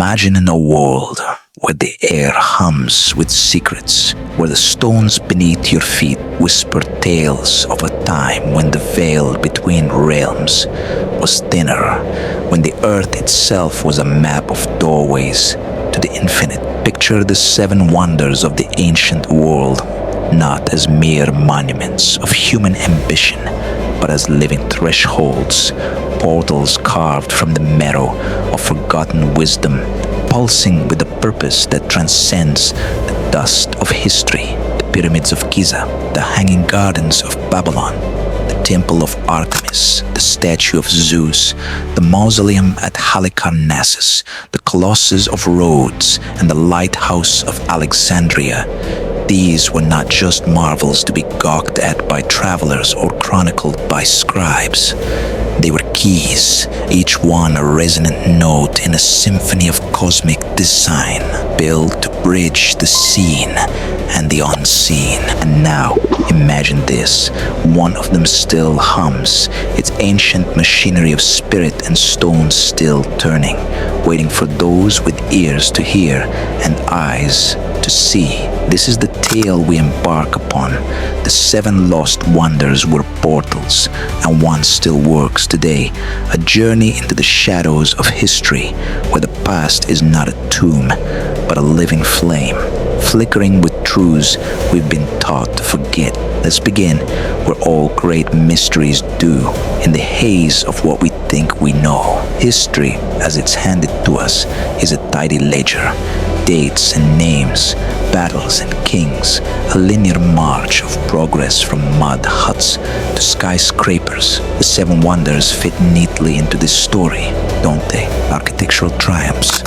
Imagine a world where the air hums with secrets, where the stones beneath your feet whisper tales of a time when the veil between realms was thinner, when the earth itself was a map of doorways to the infinite. Picture the seven wonders of the ancient world, not as mere monuments of human ambition, but as living thresholds, portals carved from the marrow of forgotten wisdom, pulsing with a purpose that transcends the dust of history. The pyramids of Giza, the hanging gardens of Babylon, the temple of Artemis, the statue of Zeus, the mausoleum at Halicarnassus, the colossus of Rhodes, and the lighthouse of Alexandria. These were not just marvels to be gawked at by travelers or chronicled by scribes. They were keys, each one a resonant note in a symphony of cosmic design, built to bridge the seen and the unseen. And now, imagine this, one of them still hums, its ancient machinery of spirit and stone still turning, waiting for those with ears to hear and eyes to see. This is the tale we embark upon. The seven lost wonders were portals, and one still works today, a journey into the shadows of history, where the past is not a tomb, but a living flame, flickering with truths we've been taught to forget. Let's begin where all great mysteries do, in the haze of what we think we know. History, as it's handed to us, is a tidy ledger. Dates and names, battles and kings, a linear march of progress from mud huts to skyscrapers. The seven wonders fit neatly into this story, don't they? Architectural triumphs,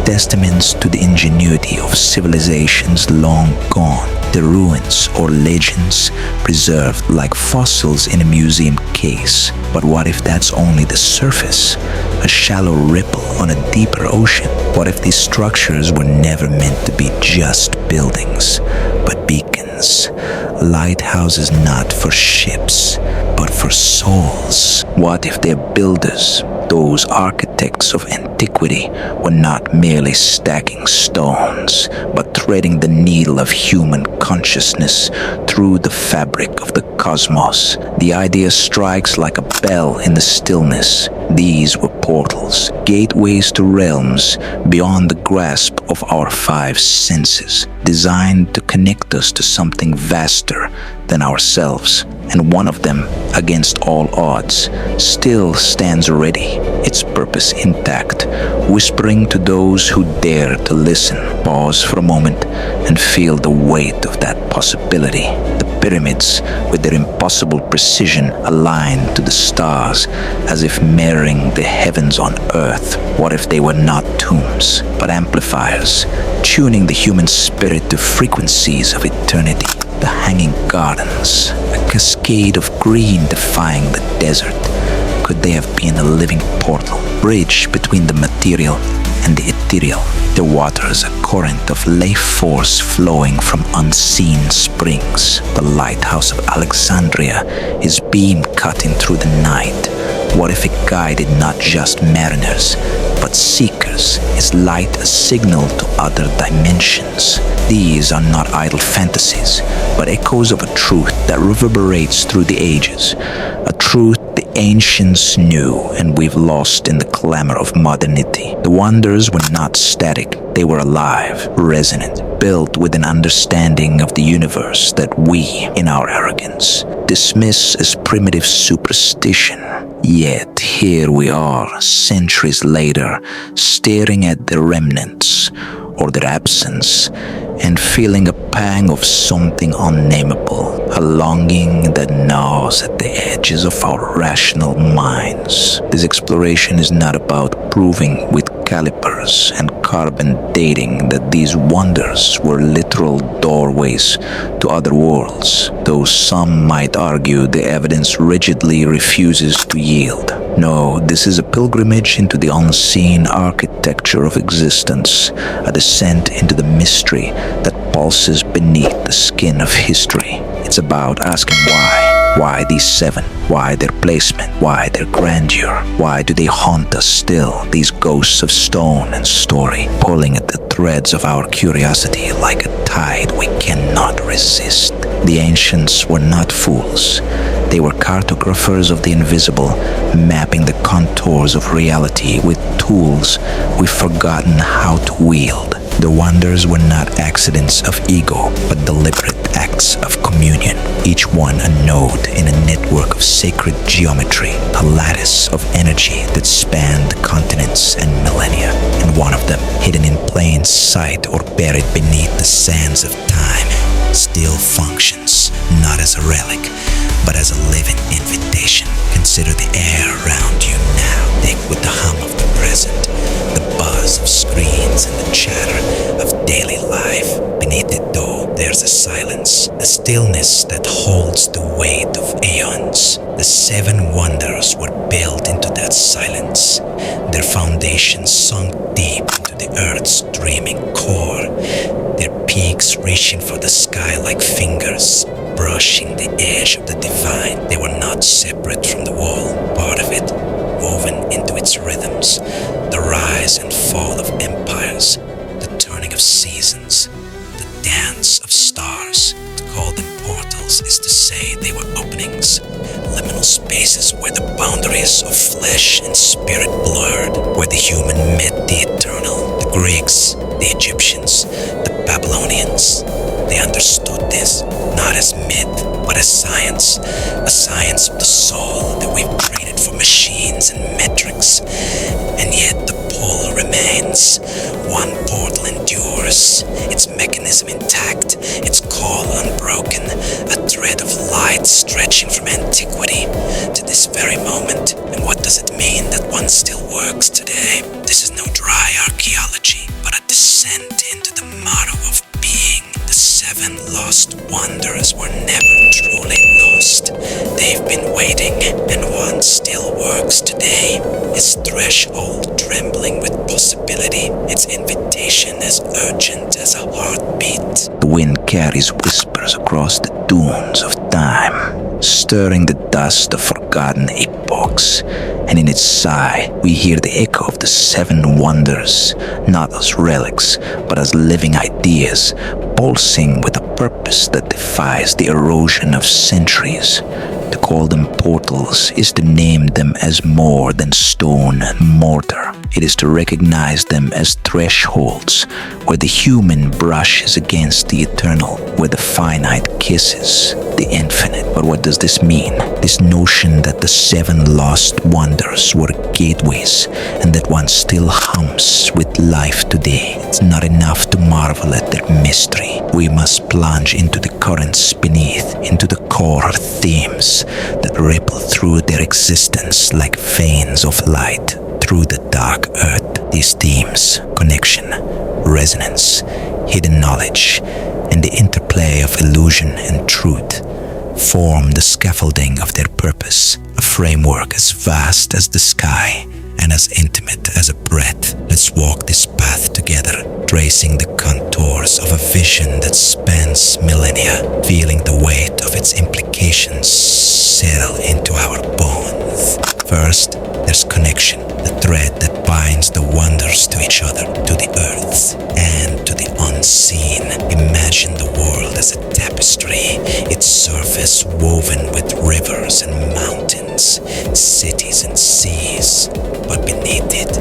testaments to the ingenuity of civilizations long gone, the ruins or legends preserved like fossils in a museum case. But what if that's only the surface, a shallow ripple on a deeper ocean? What if these structures were never meant to be just buildings, but beacons, lighthouses not for ships, but for souls? What if their builders, those architects of antiquity, were not merely stacking stones, but threading the needle of human consciousness through the fabric of the cosmos? The idea strikes like a bell in the stillness. These were portals, gateways to realms beyond the grasp of our five senses, designed to connect us to something vaster than ourselves. And one of them, against all odds, still stands ready, its purpose intact, whispering to those who dare to listen. Pause for a moment and feel the weight of that possibility. The pyramids, with their impossible precision, aligned to the stars, as if mirroring the heavens on earth. What if they were not tombs, but amplifiers, tuning the human spirit to frequencies of eternity? The hanging gardens, a cascade of green defying the desert. Could they have been a living portal, bridge between the material and the ethereal? The waters, a current of life force flowing from unseen springs. The lighthouse of Alexandria, his beam cutting through the night. What if it guided not just mariners, but seekers, his light a signal to other dimensions? These are not idle fantasies, but echoes of a truth that reverberates through the ages, a truth the ancients knew and we've lost in the clamor of modernity. The wonders were not static, they were alive, resonant, built with an understanding of the universe that we, in our arrogance, dismiss as primitive superstition. Yet here we are, centuries later, staring at their remnants, or their absence, and feeling a pang of something unnameable, a longing that gnaws at the edges of our rational minds. This exploration is not about proving with calipers and carbon dating that these wonders were literal doorways to other worlds, though some might argue the evidence rigidly refuses to yield. No, this is a pilgrimage into the unseen architecture of existence, a descent into the mystery that pulses beneath the skin of history. It's about asking why. Why these seven? Why their placement? Why their grandeur? Why do they haunt us still, these ghosts of stone and story, pulling at the threads of our curiosity like a tide we cannot resist? The ancients were not fools. They were cartographers of the invisible, mapping the contours of reality with tools we've forgotten how to wield. The wonders were not accidents of ego, but deliberate acts of communion, each one a node in a network of sacred geometry, a lattice of energy that spanned continents and millennia, and one of them, hidden in plain sight or buried beneath the sands of time, still functions not as a relic, but as a living invitation. Consider the air around you now, thick with the hum of the present, the buzz of screens and the chatter of daily life. Beneath it though, there's a silence, a stillness that holds the weight of aeons. The seven wonders were built into that silence, their foundations sunk deep into the earth's dreaming core, their peaks reaching for the sky like fingers, brushing the edge of the divine. They were not separate from the wall, part of it, woven into its rhythms, the rise and fall of empires, the turning of seasons, the dance of stars. To call them portals is to say they were openings, liminal spaces where the boundaries of flesh and spirit blurred, where the human met the eternal. The Greeks, the Egyptians, the Babylonians, they understood this not as myth, but as science, a science of the soul that we've traded for machines and metrics. And yet the pull remains. One portal endures, its mechanism intact, its call unbroken, a thread of light stretching from antiquity to this very moment. And what does it mean that one still works today? This is no dry archaeology, but a descent into the motto of being. The seven lost wonders were never truly lost. They've been waiting, and one still works today. Its threshold trembling with possibility, its invitation as urgent as a heartbeat. The wind carries whispers across the dunes of time, stirring the dust of forgotten epochs, and in its sigh we hear the echo of the seven wonders, not as relics, but as living ideas, pulsing with a purpose that defies the erosion of centuries. To call them portals is to name them as more than stone and mortar. It is to recognize them as thresholds where the human brushes against the eternal, where the finite kisses the infinite. But what does this mean? This notion that the seven lost wonders were gateways and that one still hums with life today. It's not enough to marvel at their mystery. We must plunge into the currents beneath, into the core themes that ripple through their existence like veins of light through the dark earth. These themes, connection, resonance, hidden knowledge, and the interplay of illusion and truth, form the scaffolding of their purpose, a framework as vast as the sky and as intimate as a breath. Let's walk this path together, tracing the contours of a vision that spans millennia, feeling the weight of its implications settle into our bones. First, there's connection, the thread that binds the wonders to each other, to the earth and to the unseen. Imagine the world as a tapestry, its surface woven with rivers and mountains, cities and seas, but beneath it,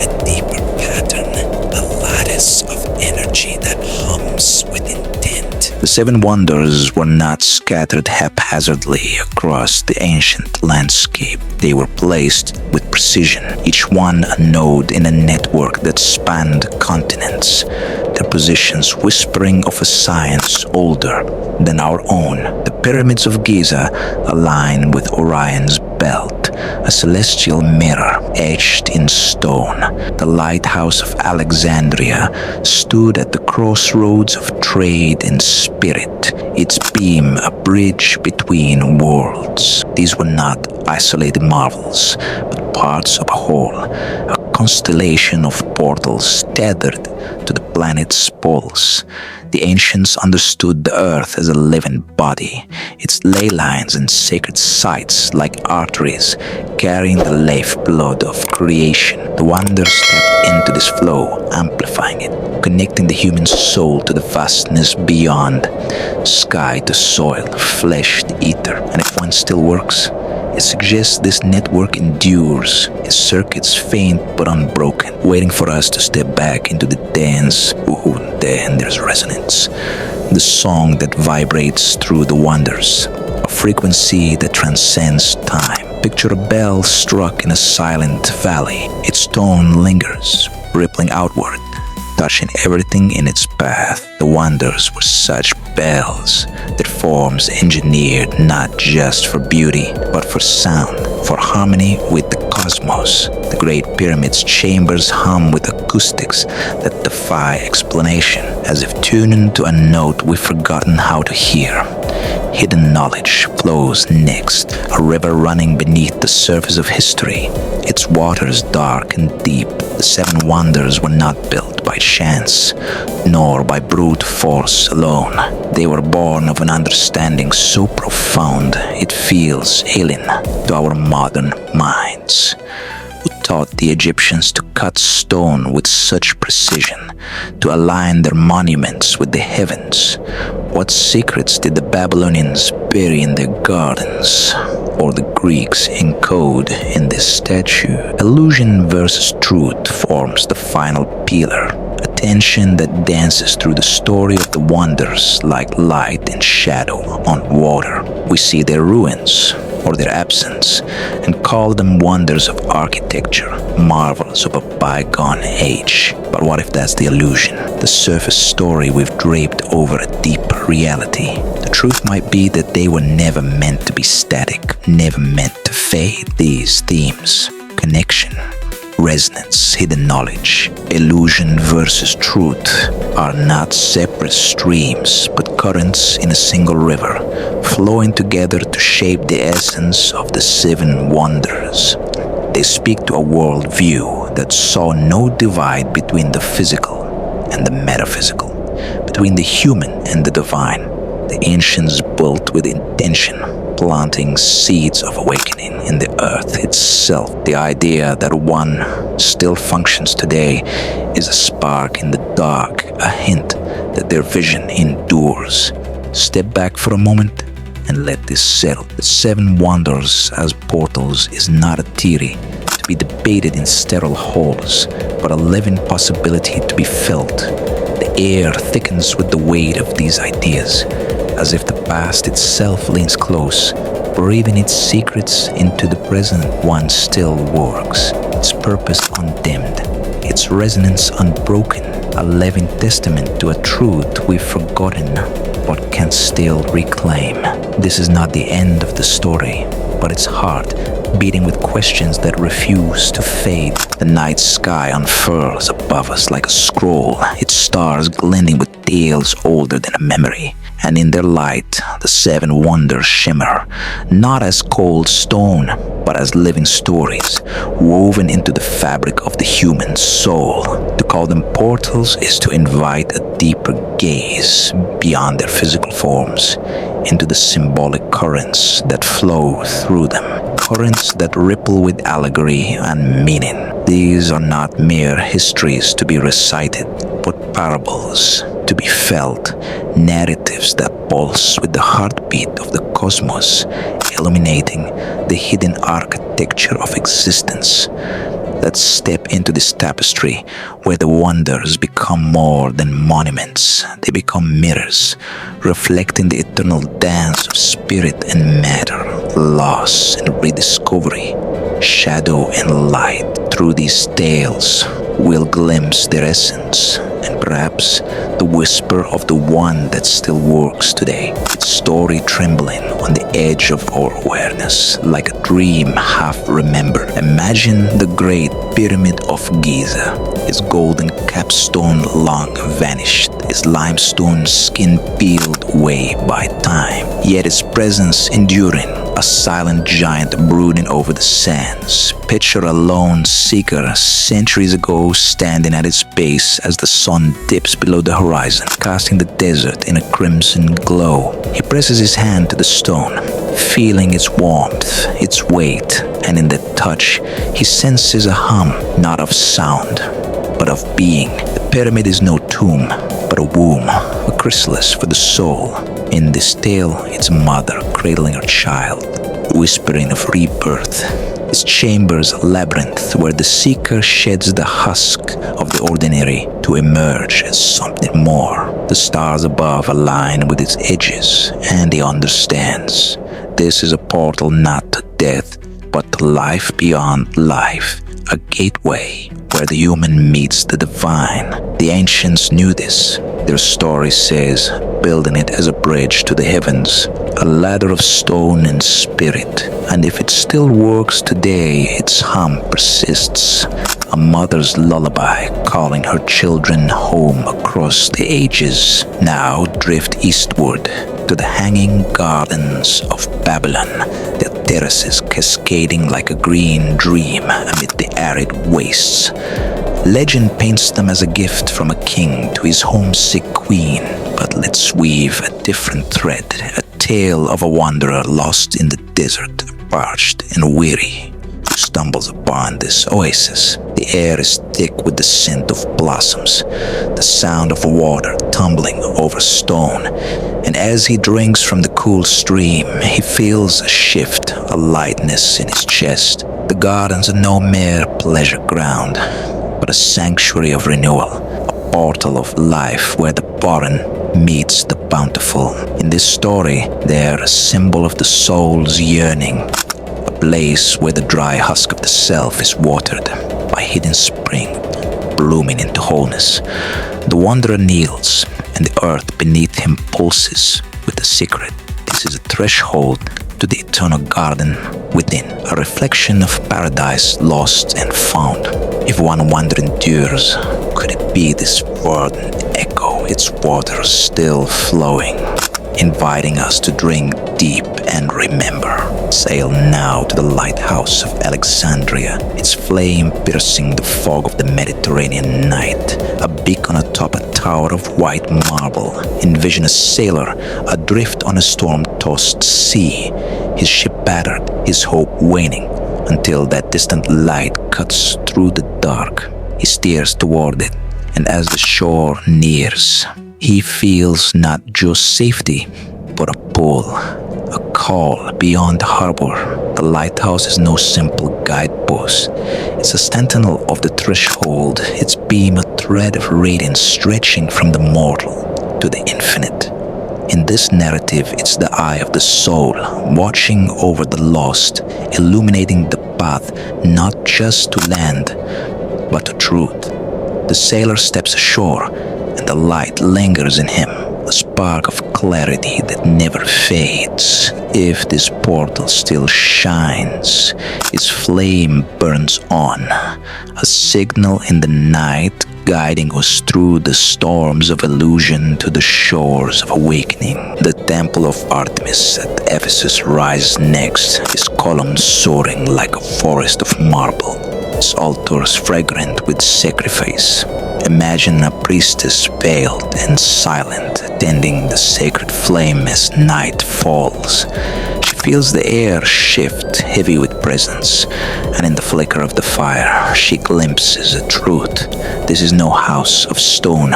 a deeper pattern, a lattice of energy that hums with intent. The seven wonders were not scattered haphazardly across the ancient landscape. They were placed with precision, each one a node in a network that spanned continents, their positions whispering of a science older than our own. The pyramids of Giza align with Orion's belt, a celestial mirror etched in stone. The Lighthouse of Alexandria stood at the crossroads of trade and spirit, its beam a bridge between worlds. These were not isolated marvels, but parts of a whole, a constellation of portals tethered to the planet's poles. The ancients understood the Earth as a living body, its ley lines and sacred sites like arteries carrying the lifeblood of creation. The Wanderer stepped into this flow, amplifying it, connecting the human soul to the vastness beyond, sky to soil, flesh to ether. And if one still works, it suggests this network endures, its circuits faint but unbroken, waiting for us to step back into the dance. Ooh, then there's resonance. The song that vibrates through the wonders, a frequency that transcends time. Picture a bell struck in a silent valley. Its tone lingers, rippling outward, touching everything in its path. The wonders were such bells, their forms engineered not just for beauty, but for sound, for harmony with the cosmos. The Great Pyramid's chambers hum with acoustics that defy explanation, as if tuned to a note we've forgotten how to hear. Hidden knowledge flows next, a river running beneath the surface of history, its waters dark and deep. The seven wonders were not built by chance, nor by brute force alone. They were born of an understanding so profound it feels alien to our modern minds. Who taught the Egyptians to cut stone with such precision, to align their monuments with the heavens? What secrets did the Babylonians bury in their gardens, or the Greeks encode in this statue? Illusion versus truth forms the final pillar, a tension that dances through the story of the wonders like light and shadow on water. We see their ruins, or their absence, and call them wonders of architecture, marvels of a bygone age. But what if that's the illusion, the surface story we've draped over a deep reality? The truth might be that they were never meant to be static, never meant to fade. These themes, connection, resonance, hidden knowledge, illusion versus truth, are not separate streams, but currents in a single river, flowing together to shape the essence of the seven wonders. They speak to a worldview that saw no divide between the physical and the metaphysical, between the human and the divine. The ancients built with intention, planting seeds of awakening in the earth itself. The idea that one still functions today is a spark in the dark, a hint that their vision endures. Step back for a moment and let this settle. The seven wonders as portals is not a theory to be debated in sterile halls, but a living possibility to be felt. The air thickens with the weight of these ideas, as if the past itself leans close, breathing its secrets into the present. One still works, its purpose undimmed, its resonance unbroken, a living testament to a truth we've forgotten but can still reclaim. This is not the end of the story, but its heart beating with questions that refuse to fade. The night sky unfurls above us like a scroll, its stars glinting with tales older than a memory. And in their light, the seven wonders shimmer, not as cold stone, but as living stories, woven into the fabric of the human soul. To call them portals is to invite a deeper gaze beyond their physical forms, into the symbolic currents that flow through them, currents that ripple with allegory and meaning. These are not mere histories to be recited, but parables to be felt, narratives that pulse with the heartbeat of the cosmos, illuminating the hidden architecture of existence. Let's step into this tapestry where the wonders become more than monuments. They become mirrors, reflecting the eternal dance of spirit and matter, loss and rediscovery, shadow and light. Through these tales, we'll glimpse their essence, and perhaps the whisper of the one that still works today, its story trembling on the edge of our awareness, like a dream half remembered. Imagine the Great Pyramid of Giza, its golden capstone long vanished, its limestone skin peeled away by time, yet its presence enduring, a silent giant brooding over the sands. Picture a lone seeker centuries ago standing at its base as the sun dips below the horizon, casting the desert in a crimson glow. He presses his hand to the stone, feeling its warmth, its weight, and in that touch, he senses a hum, not of sound, but of being. The pyramid is no tomb, but a womb, a chrysalis for the soul. In this tale, it's a mother cradling her child, whispering of rebirth. Its chambers a labyrinth where the seeker sheds the husk of the ordinary to emerge as something more. The stars above align with its edges, and he understands. This is a portal not to death, but to life beyond life, a gateway where the human meets the divine. The ancients knew this. Their story says, building it as a bridge to the heavens, a ladder of stone and spirit. And if it still works today, its hum persists, a mother's lullaby calling her children home across the ages. Now drift eastward to the hanging gardens of Babylon, their terraces cascading like a green dream amid the arid wastes. Legend paints them as a gift from a king to his homesick queen, but let's weave a different thread, a tale of a wanderer lost in the desert, parched and weary, who stumbles upon this oasis. The air is thick with the scent of blossoms, the sound of water tumbling over stone, and as he drinks from the cool stream, he feels a shift, a lightness in his chest. The gardens are no mere pleasure ground, but a sanctuary of renewal, a portal of life where the barren meets the bountiful. In this story, they're a symbol of the soul's yearning, a place where the dry husk of the self is watered by hidden spring, blooming into wholeness. The wanderer kneels, and the earth beneath him pulses with a secret. This is a threshold to the eternal garden within, a reflection of paradise lost and found. If one wonder endures, could it be this verdant echo, its waters still flowing, inviting us to drink deep and remember? Sail now to the Lighthouse of Alexandria, its flame piercing the fog of the Mediterranean night, a beacon atop a tower of white marble. Envision a sailor adrift on a storm-tossed sea, his ship battered, his hope waning, until that distant light cuts through the dark. He steers toward it, and as the shore nears, he feels not just safety, but a pull, a call beyond the harbor. The lighthouse is no simple guidepost. It's a sentinel of the threshold, its beam a thread of radiance stretching from the mortal to the infinite. In this narrative, it's the eye of the soul, watching over the lost, illuminating the path not just to land, but to truth. The sailor steps ashore, and the light lingers in him, a spark of clarity that never fades. If this portal still shines, its flame burns on, a signal in the night guiding us through the storms of illusion to the shores of awakening. The temple of Artemis at Ephesus rises next, its columns soaring like a forest of marble, its altars fragrant with sacrifice. Imagine a priestess veiled and silent, tending the sacred flame as night falls. She feels the air shift, heavy with presence, and in the flicker of the fire, she glimpses a truth. This is no house of stone,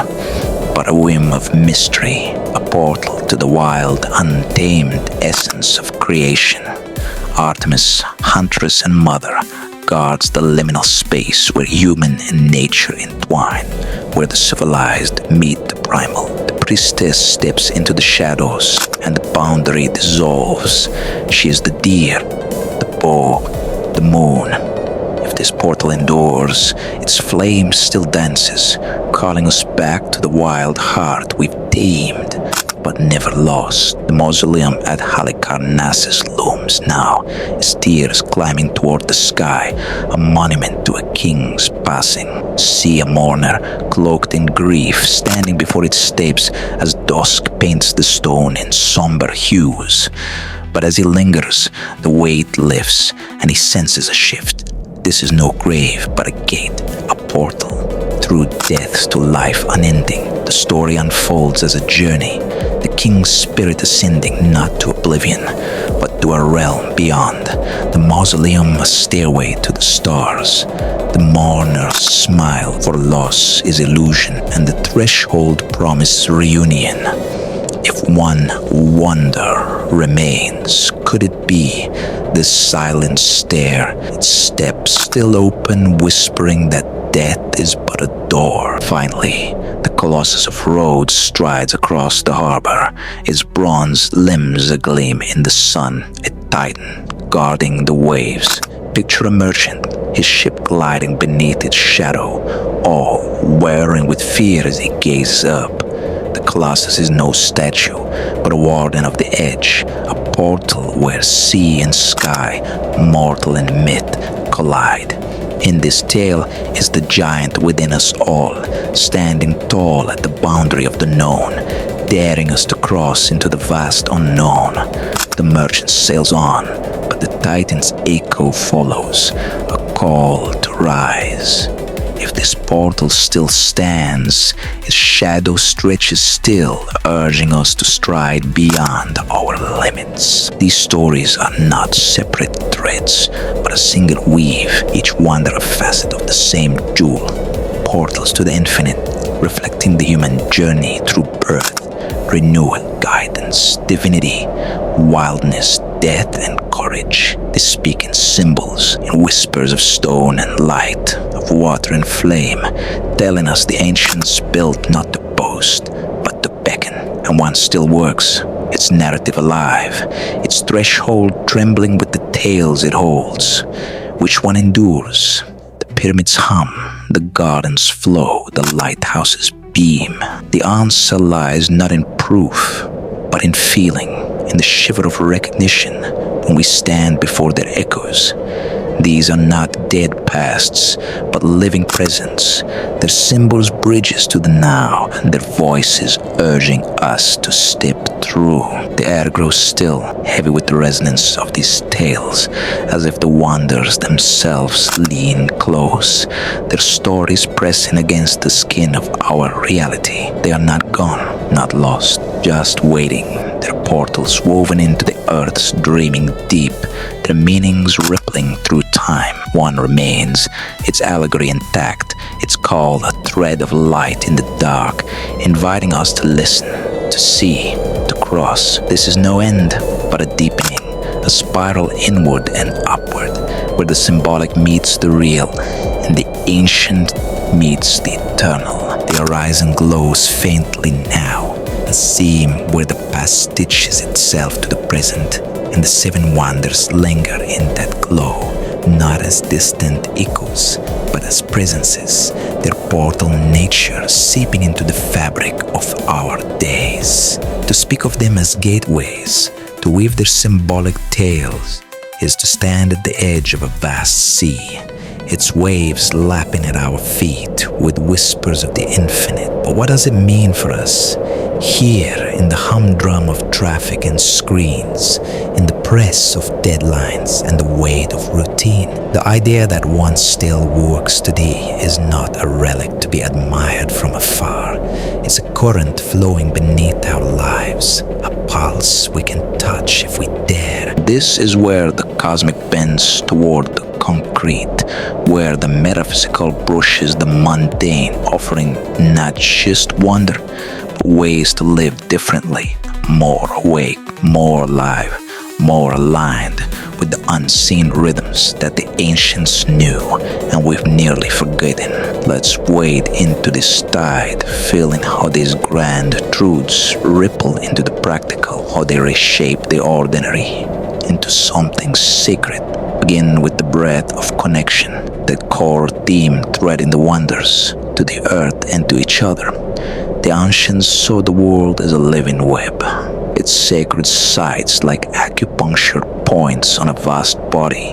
but a whim of mystery, a portal to the wild, untamed essence of creation. Artemis, huntress and mother, guards the liminal space where human and nature entwine, where the civilized meet the primal. The priestess steps into the shadows, and the boundary dissolves. She is the deer, the bow, the moon. If this portal endures, its flame still dances, calling us back to the wild heart we've tamed, but never lost. The mausoleum at Halicarnassus looms now, its tears climbing toward the sky, a monument to a king's passing. See a mourner, cloaked in grief, standing before its steps as dusk paints the stone in somber hues. But as he lingers, the weight lifts and he senses a shift. This is no grave, but a gate, a portal. Through death to life unending, the story unfolds as a journey. The king's spirit ascending not to oblivion, but to a realm beyond. The mausoleum a stairway to the stars. The mourner's smile for loss is illusion, and the threshold promises reunion. If one wonder remains, could it be this silent stare, its steps still open, whispering that death is but a door? Finally, the Colossus of Rhodes strides across the harbor, his bronze limbs agleam in the sun, a titan guarding the waves. Picture a merchant, his ship gliding beneath its shadow, awe wearing with fear as he gazes up. The Colossus is no statue, but a warden of the edge, a portal where sea and sky, mortal and myth, collide. In this tale is the giant within us all, standing tall at the boundary of the known, daring us to cross into the vast unknown. The merchant sails on, but the titan's echo follows, a call to rise. If this portal still stands, its shadow stretches still, urging us to stride beyond our limits. These stories are not separate threads, but a single weave, each wonder a facet of the same jewel. Portals to the infinite, reflecting the human journey through birth, renewal, guidance, divinity, wildness, death, and courage. They speak in symbols, in whispers of stone and light, of water and flame, telling us the ancients built not to boast, but to beckon. And one still works, its narrative alive, its threshold trembling with the tales it holds. Which one endures? The pyramids hum, the gardens flow, the lighthouses beam. The answer lies not in proof, but in feeling, in the shiver of recognition when we stand before their echoes. These are not dead pasts, but living presents, their symbols bridges to the now, their voices urging us to step through. The air grows still, heavy with the resonance of these tales, as if the wonders themselves lean close, their stories pressing against the skin of our reality. They are not gone, not lost, just waiting, their portals woven into the earth's dreaming deep, their meanings rippling through time. One remains, its allegory intact, its call a thread of light in the dark, inviting us to listen, to see, to cross. This is no end, but a deepening, a spiral inward and upward, where the symbolic meets the real, and the ancient meets the eternal. The horizon glows faintly now, a seam where the past stitches itself to the present, and the seven wonders linger in that glow, not as distant echoes, but as presences, their portal nature seeping into the fabric of our days. To speak of them as gateways, to weave their symbolic tales, is to stand at the edge of a vast sea, its waves lapping at our feet with whispers of the infinite. But what does it mean for us? Here, in the humdrum of traffic and screens, in the press of deadlines and the weight of routine, the idea that one still works today is not a relic to be admired from afar. It's a current flowing beneath our lives, a pulse we can touch if we dare. This is where the cosmic bends toward the concrete, where the metaphysical brushes the mundane, offering not just wonder, but ways to live differently, more awake, more alive, more aligned with the unseen rhythms that the ancients knew and we've nearly forgotten. Let's wade into this tide, feeling how these grand truths ripple into the practical, how they reshape the ordinary into something sacred. Begin with the breath of connection, the core theme threading the wonders to the earth and to each other. The ancients saw the world as a living web, its sacred sites like acupuncture points on a vast body,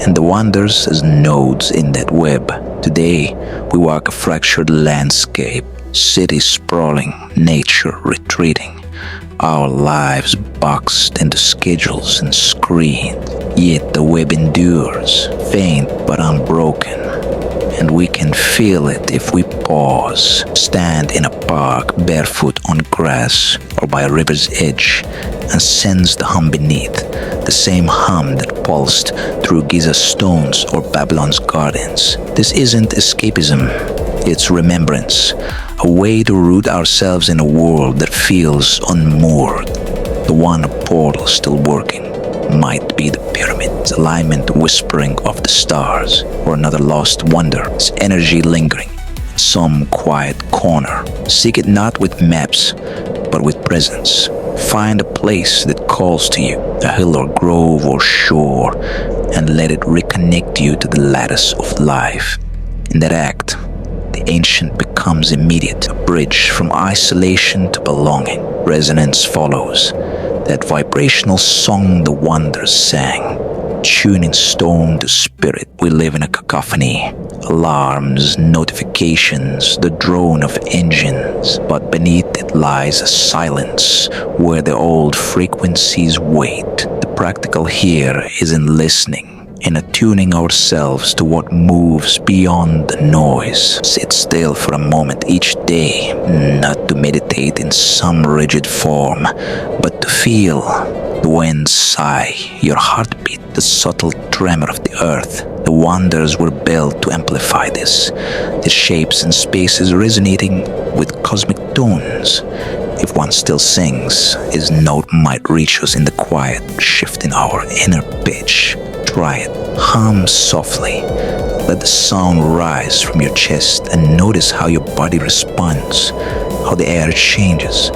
and the wonders as nodes in that web. Today, we walk a fractured landscape, cities sprawling, nature retreating. Our lives boxed into schedules and screens, yet the web endures, faint but unbroken. And we can feel it if we pause, stand in a park barefoot on grass or by a river's edge, and sense the hum beneath, the same hum that pulsed through Giza stones or Babylon's gardens. This isn't escapism, it's remembrance, a way to root ourselves in a world that feels unmoored. The one portal still working might be the pyramid's alignment whispering of the stars, or another lost wonder, its energy lingering in some quiet corner. Seek it not with maps, but with presence. Find a place that calls to you, a hill or grove or shore, and let it reconnect you to the lattice of life. In that act, the ancient becomes immediate, a bridge from isolation to belonging. Resonance follows, that vibrational song the wonders sang, tuning stone to spirit. We live in a cacophony, alarms, notifications, the drone of engines, but beneath it lies a silence where the old frequencies wait. The practical here is in listening, in attuning ourselves to what moves beyond the noise. Sit still for a moment each day, not to meditate in some rigid form, but to feel the wind sigh, your heartbeat, the subtle tremor of the earth. The wonders were built to amplify this, the shapes and spaces resonating with cosmic tones. If one still sings, his note might reach us in the quiet, shifting our inner pitch. Try it. Hum softly. Let the sound rise from your chest and notice how your body responds, how the air changes.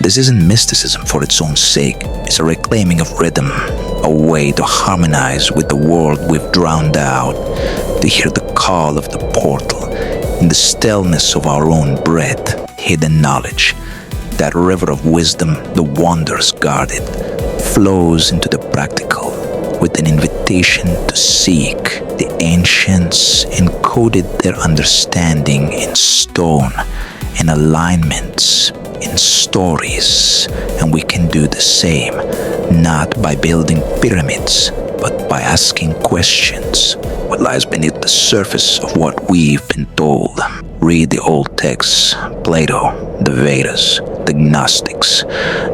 This isn't mysticism for its own sake. It's a reclaiming of rhythm, a way to harmonize with the world we've drowned out, to hear the call of the portal in the stillness of our own breath. Hidden knowledge, that river of wisdom the wonders guarded, flows into the practical with an invitation to seek. The ancients encoded their understanding in stone, in alignments, in stories, and we can do the same, not by building pyramids, but by asking questions. What lies beneath the surface of what we've been told? Read the old texts, Plato, the Vedas, the Gnostics,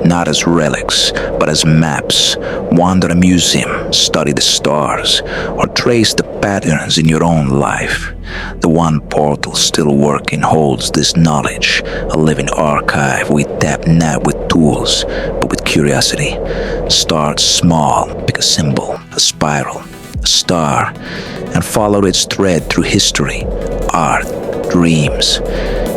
not as relics, but as maps. Wander a museum, study the stars, or trace the patterns in your own life. The one portal still working holds this knowledge, a living archive we tap not with tools, but with curiosity. Start small, pick a symbol, a spiral, a star, and follow its thread through history, art, dreams.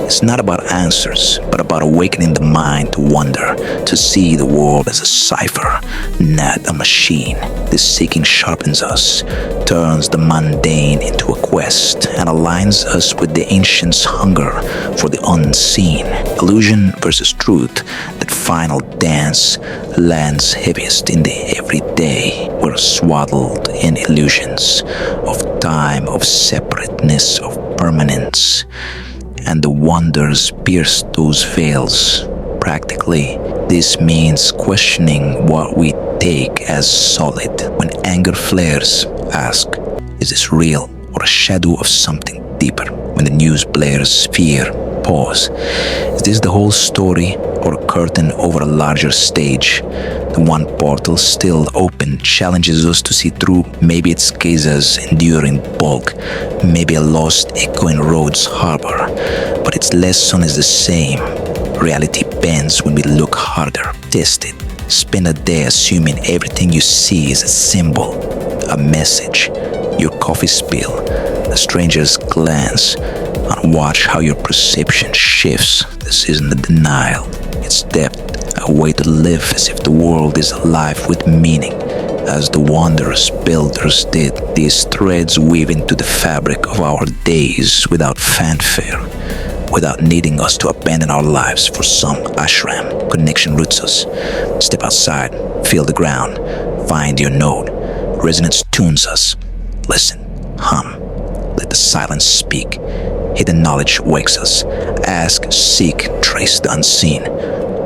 It's not about answers, but about awakening the mind to wonder, to see the world as a cipher, not a machine. This seeking sharpens us, turns the mundane into a quest, and aligns us with the ancients' hunger for the unseen. Illusion versus truth, that final dance lands heaviest in the everyday. We're swaddled in illusions of time, of separateness, of permanence. And the wonders pierce those veils. Practically, this means questioning what we take as solid. When anger flares, ask, is this real or a shadow of something deeper? When the news blares fear, pause. Is this the whole story or a curtain over a larger stage? The one portal still open challenges us to see through. Maybe it's Giza's enduring bulk, maybe a lost echo in Rhodes Harbor, but its lesson is the same. Reality bends when we look harder. Test it. Spend a day assuming everything you see is a symbol, a message, your coffee spill, a stranger's glance, and watch how your perception shifts. This isn't a denial, it's depth, a way to live as if the world is alive with meaning, as the wondrous builders did. These threads weave into the fabric of our days without fanfare, without needing us to abandon our lives for some ashram. Connection roots us. Step outside, feel the ground, find your note. Resonance tunes us. Listen, hum, let the silence speak. Hidden knowledge wakes us. Ask, seek, trace the unseen.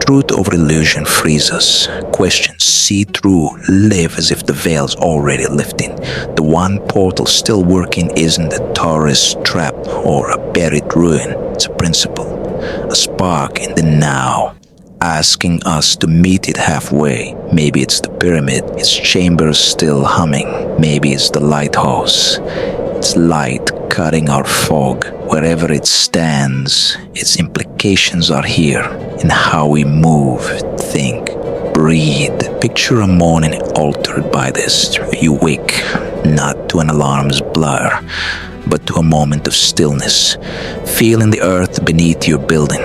Truth over illusion frees us. Question see through, live as if the veil's already lifting. The one portal still working isn't a tourist trap or a buried ruin. It's a principle, a spark in the now, asking us to meet it halfway. Maybe it's the pyramid, its chambers still humming. Maybe it's the lighthouse, its light cutting our fog. Wherever it stands, its implications are here in how we move, think, breathe. Picture a morning altered by this. You wake, not to an alarm's blur, but to a moment of stillness, feeling the earth beneath your building,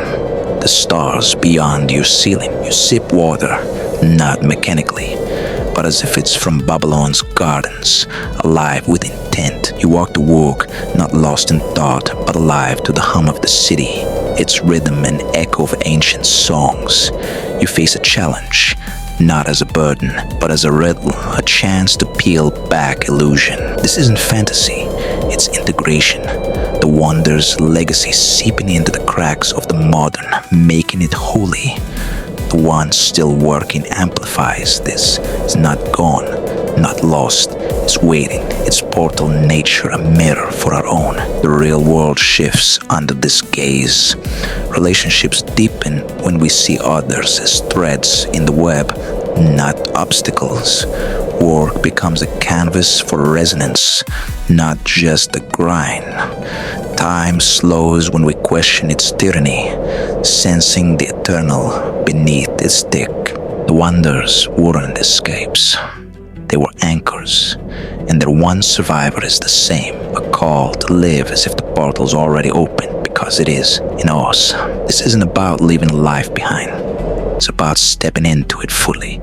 the stars beyond your ceiling. You sip water, not mechanically, but as if it's from Babylon's gardens, alive with intent. You walk the walk, not lost in thought, but alive to the hum of the city, its rhythm and echo of ancient songs. You face a challenge, not as a burden, but as a riddle, a chance to peel back illusion. This isn't fantasy, it's integration. The wonder's legacy seeping into the cracks of the modern, making it holy. The one still working amplifies this. It's not gone, not lost. It's waiting, its portal nature a mirror for our own. The real world shifts under this gaze. Relationships deepen when we see others as threads in the web, not obstacles. Work becomes a canvas for resonance, not just a grind. Time slows when we question its tyranny, sensing the eternal beneath its thick. The wonders weren't escapes. They were anchors, and their one survivor is the same, a call to live as if the portal's already open, because it is, in us. This isn't about leaving life behind. It's about stepping into it fully,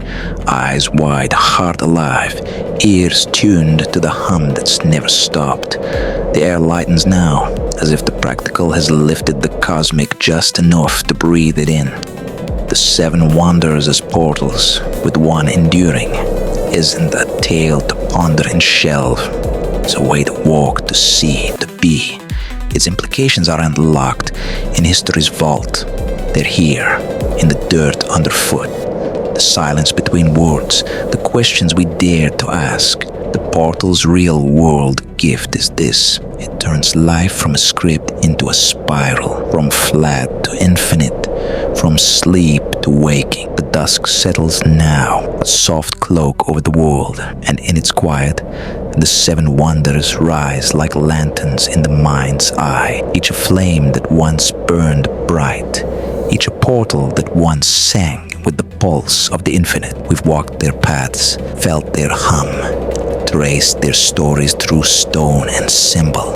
eyes wide, heart alive, ears tuned to the hum that's never stopped. The air lightens now, as if the practical has lifted the cosmic just enough to breathe it in. The seven wonders as portals, with one enduring, isn't a tale to ponder and shelve. It's a way to walk, to see, to be. Its implications aren't locked in history's vault. They're here, in the dirt underfoot, the silence between words, the questions we dare to ask. The portal's real world gift is this. It turns life from a script into a spiral, from flat to infinite, from sleep to waking. The dusk settles now, a soft cloak over the world, and in its quiet, the seven wonders rise like lanterns in the mind's eye, each a flame that once burned bright, each a portal that once sang with the pulse of the infinite. We've walked their paths, felt their hum, traced their stories through stone and symbol,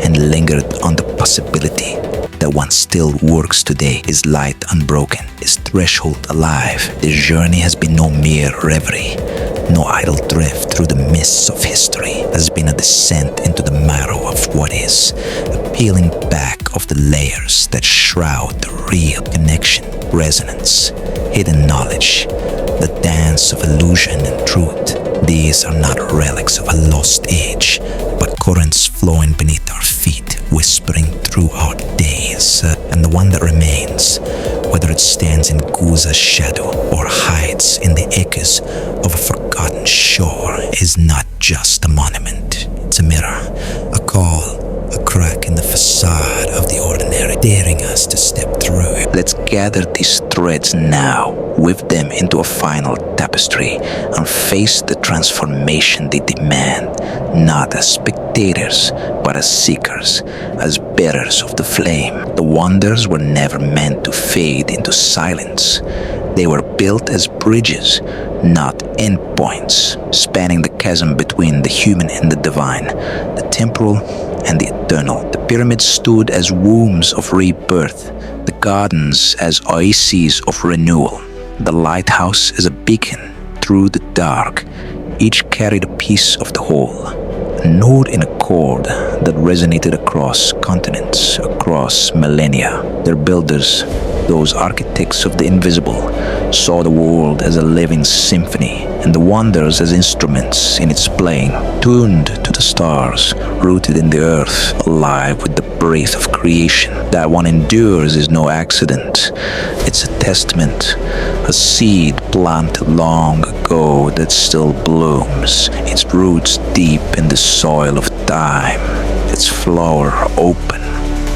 and lingered on the possibility that one still works today, is light unbroken, is threshold alive. This journey has been no mere reverie, no idle drift through the mists of history. It has been a descent into the marrow of what is, a peeling back of the layers that shroud the real connection, resonance, hidden knowledge, the dance of illusion and truth. These are not relics of a lost age, but currents flowing beneath our feet, whispering through our days. And the one that remains, whether it stands in Giza's shadow or hides in the echoes of a forgotten shore, is not just a monument. It's a mirror, a call, a crack in the facade of the ordinary, daring us to step through it. Let's gather these threads now, weave them into a final tapestry, and face the transformation they demand, not as spectators, but as seekers, as bearers of the flame. The wonders were never meant to fade into silence. They were built as bridges, not endpoints, spanning the chasm between the human and the divine, the temporal and the eternal. The pyramids stood as wombs of rebirth, the gardens as oases of renewal, the lighthouse as a beacon through the dark. Each carried a piece of the whole, a note in a chord that resonated across continents, across millennia. Their builders, those architects of the invisible, saw the world as a living symphony and the wonders as instruments in its playing, tuned to the the stars, rooted in the earth, alive with the breath of creation. That one endures is no accident. It's a testament, a seed planted long ago that still blooms, its roots deep in the soil of time, its flower open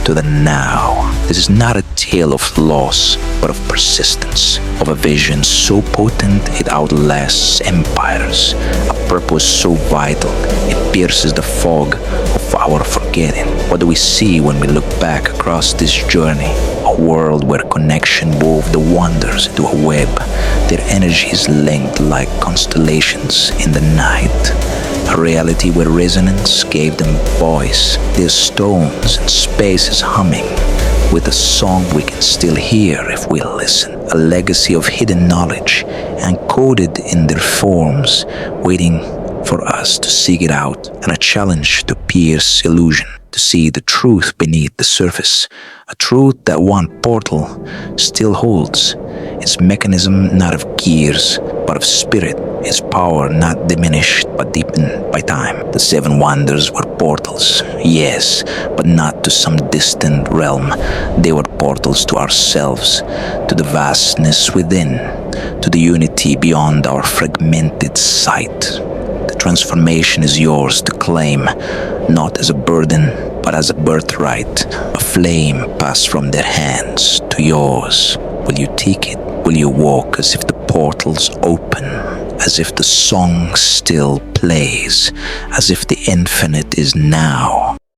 to the now. This is not a tale of loss, but of persistence, of a vision so potent it outlasts empires, a purpose so vital it pierces the fog of our forgetting. What do we see when we look back across this journey? A world where connection wove the wonders into a web, their energies linked like constellations in the night. A reality where resonance gave them voice, their stones and spaces humming with a song we can still hear if we listen. A legacy of hidden knowledge, encoded in their forms, waiting for us to seek it out, and a challenge to pierce illusion, to see the truth beneath the surface, a truth that one portal still holds, its mechanism not of gears, but of spirit, its power not diminished but deepened by time. The seven wonders were portals, yes, but not to some distant realm. They were portals to ourselves, to the vastness within, to the unity beyond our fragmented sight. The transformation is yours to claim, not as a burden, but as a birthright, a flame passed from their hands to yours. Will you take it? Will you walk as if the portals open, as if the song still plays, as if the infinite is now?